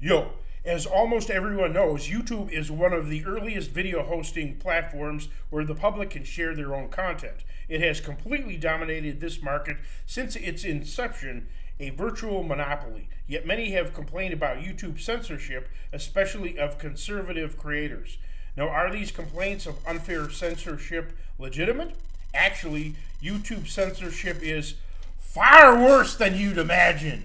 Yo, as almost everyone knows, YouTube is one of the earliest video hosting platforms where the public can share their own content. It has completely dominated this market since its inception, a virtual monopoly. Yet many have complained about YouTube censorship, especially of conservative creators. Now, are these complaints of unfair censorship legitimate? Actually, YouTube censorship is far worse than you'd imagine.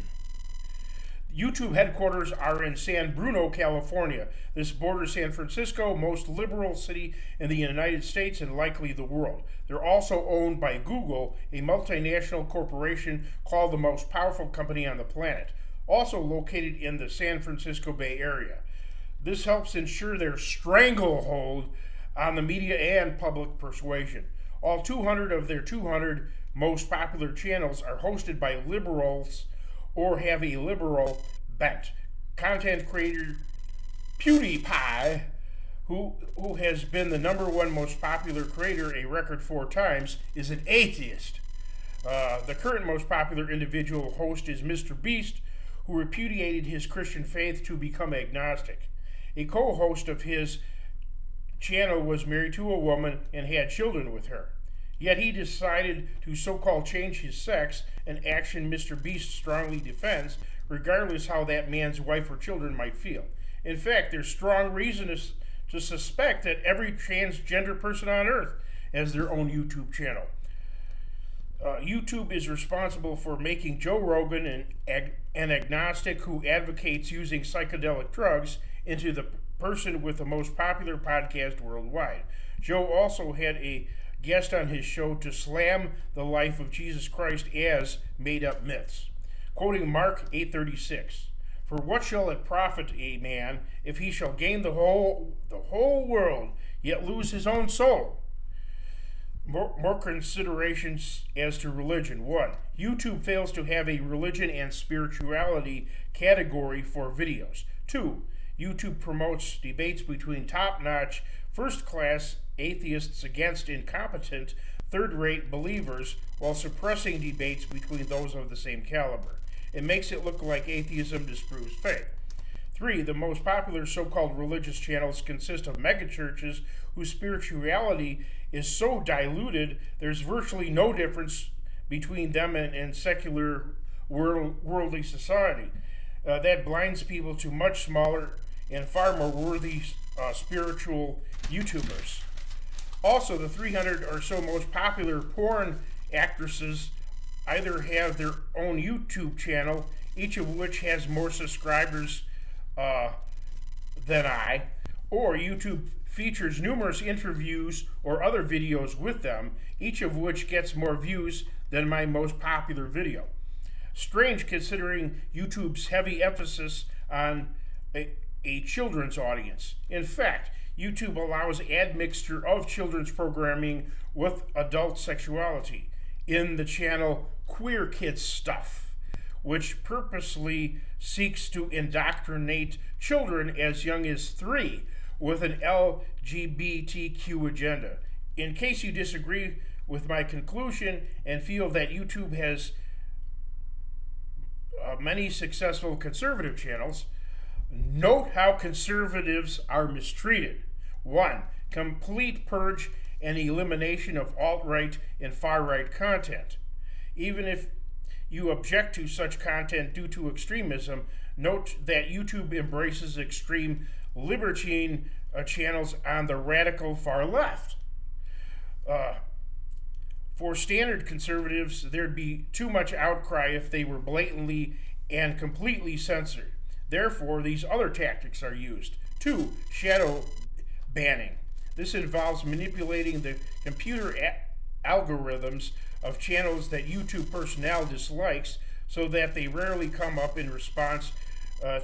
YouTube headquarters are in San Bruno, California. This borders San Francisco, most liberal city in the United States and likely the world. They're also owned by Google, a multinational corporation called the most powerful company on the planet, also located in the San Francisco Bay Area. This helps ensure their stranglehold on the media and public persuasion. All 200 of their 200 most popular channels are hosted by liberals or have a liberal bent. Content creator PewDiePie, who has been the #1 most popular creator a record 4 times, is an atheist. The current most popular individual host is Mr. Beast, who repudiated his Christian faith to become agnostic. A co-host of his channel was married to a woman and had children with her. Yet he decided to so-called change his sex, an action Mr. Beast strongly defends, regardless how that man's wife or children might feel. In fact, there's strong reason to suspect that every transgender person on earth has their own YouTube channel. YouTube is responsible for making Joe Rogan, an agnostic who advocates using psychedelic drugs, into the person with the most popular podcast worldwide. Joe also had a guest on his show to slam the life of Jesus Christ as made-up myths. Quoting Mark 8:36, "For what shall it profit a man if he shall gain the whole world, yet lose his own soul?" More considerations as to religion. 1. YouTube fails to have a religion and spirituality category for videos. 2. YouTube promotes debates between top-notch, first-class atheists against incompetent, third-rate believers while suppressing debates between those of the same caliber. It makes it look like atheism disproves faith. 3. The most popular so-called religious channels consist of megachurches whose spirituality is so diluted there's virtually no difference between them and secular worldly society. That blinds people to much smaller and far more worthy spiritual YouTubers. Also, the 300 or so most popular porn actresses either have their own YouTube channel, each of which has more subscribers than I, or YouTube features numerous interviews or other videos with them, each of which gets more views than my most popular video. Strange considering YouTube's heavy emphasis on a children's audience. In fact, YouTube allows admixture of children's programming with adult sexuality in the channel Queer Kids Stuff, which purposely seeks to indoctrinate children as young as 3 with an LGBTQ agenda. In case you disagree with my conclusion and feel that YouTube has many successful conservative channels, note how conservatives are mistreated. 1. Complete purge and elimination of alt-right and far-right content. Even if you object to such content due to extremism, note that YouTube embraces extreme libertine channels on the radical far left. For standard conservatives, there'd be too much outcry if they were blatantly and completely censored. Therefore, these other tactics are used. 2. Shadow banning. This involves manipulating the computer algorithms of channels that YouTube personnel dislikes so that they rarely come up in response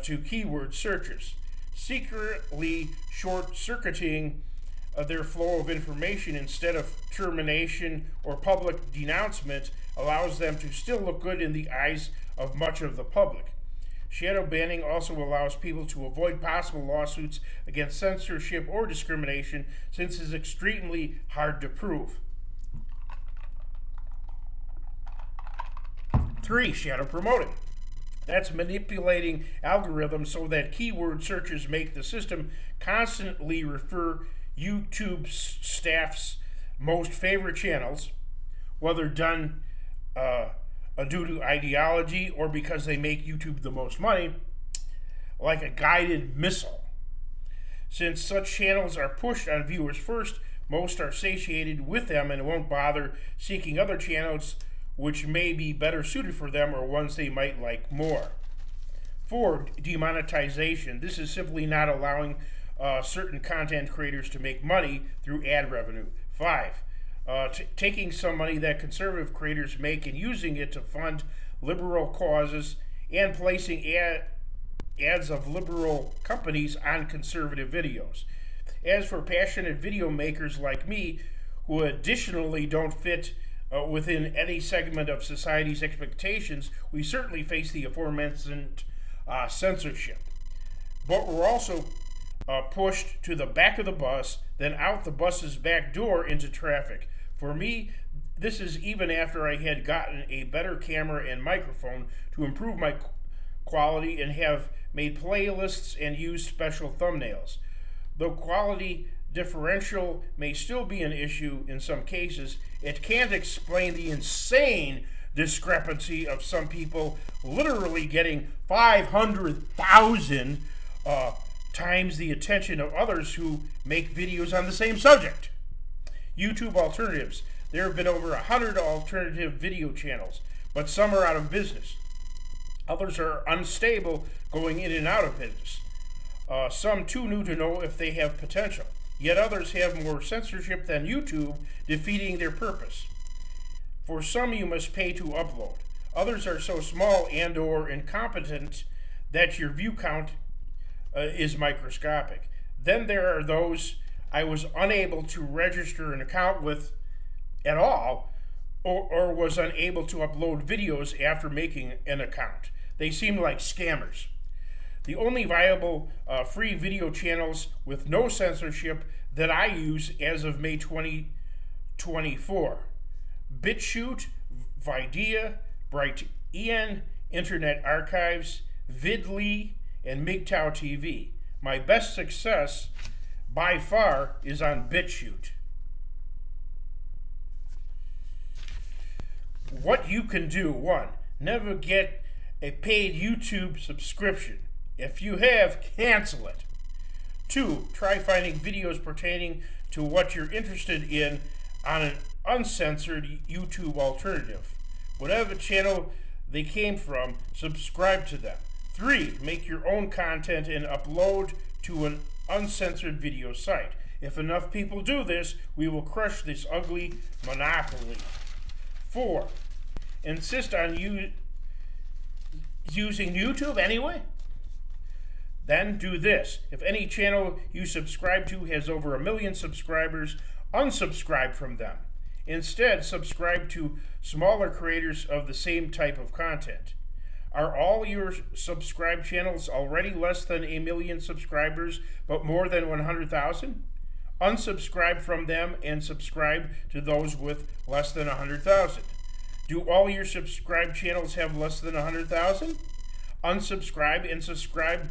to keyword searches. Secretly short-circuiting their flow of information instead of termination or public denouncement allows them to still look good in the eyes of much of the public. Shadow banning also allows people to avoid possible lawsuits against censorship or discrimination since it's extremely hard to prove. 3. Shadow promoting. That's manipulating algorithms so that keyword searches make the system constantly refer YouTube staff's most favorite channels, whether done due to ideology or because they make YouTube the most money, like a guided missile. Since such channels are pushed on viewers first, most are satiated with them and won't bother seeking other channels which may be better suited for them or ones they might like more. 4. Demonetization. This is simply not allowing certain content creators to make money through ad revenue. 5. Taking some money that conservative creators make and using it to fund liberal causes and placing ads of liberal companies on conservative videos. As for passionate video makers like me, who additionally don't fit within any segment of society's expectations, we certainly face the aforementioned censorship. But we're also pushed to the back of the bus, then out the bus's back door into traffic. For me, this is even after I had gotten a better camera and microphone to improve my quality and have made playlists and used special thumbnails. Though quality differential may still be an issue in some cases, it can't explain the insane discrepancy of some people literally getting 500,000 times the attention of others who make videos on the same subject. YouTube alternatives. There have been over 100 alternative video channels, but some are out of business. Others are unstable, going in and out of business. Some too new to know if they have potential. Yet others have more censorship than YouTube, defeating their purpose. For some, you must pay to upload. Others are so small and or incompetent that your view count is microscopic. Then there are those I was unable to register an account with at all, or was unable to upload videos after making an account. They seem like scammers. The only viable free video channels with no censorship that I use as of May 2024: BitChute, Videa, BrightEN, Internet Archives, Vidly, and MGTOW TV. My best success by far is on BitChute. What you can do: 1. Never get a paid YouTube subscription. If you have, cancel it. 2. Try finding videos pertaining to what you're interested in on an uncensored YouTube alternative. Whatever channel they came from, subscribe to them. 3. Make your own content and upload to an uncensored video site. If enough people do this, we will crush this ugly monopoly. 4. Insist on using YouTube anyway? Then do this. If any channel you subscribe to has over 1 million subscribers, unsubscribe from them. Instead, subscribe to smaller creators of the same type of content. Are all your subscribed channels already less than 1 million subscribers, but more than 100,000? Unsubscribe from them and subscribe to those with less than 100,000. Do all your subscribed channels have less than 100,000? Unsubscribe and subscribe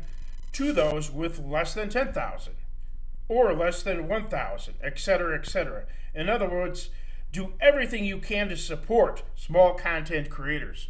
to those with less than 10,000 or less than 1,000, etc., etc. In other words, do everything you can to support small content creators.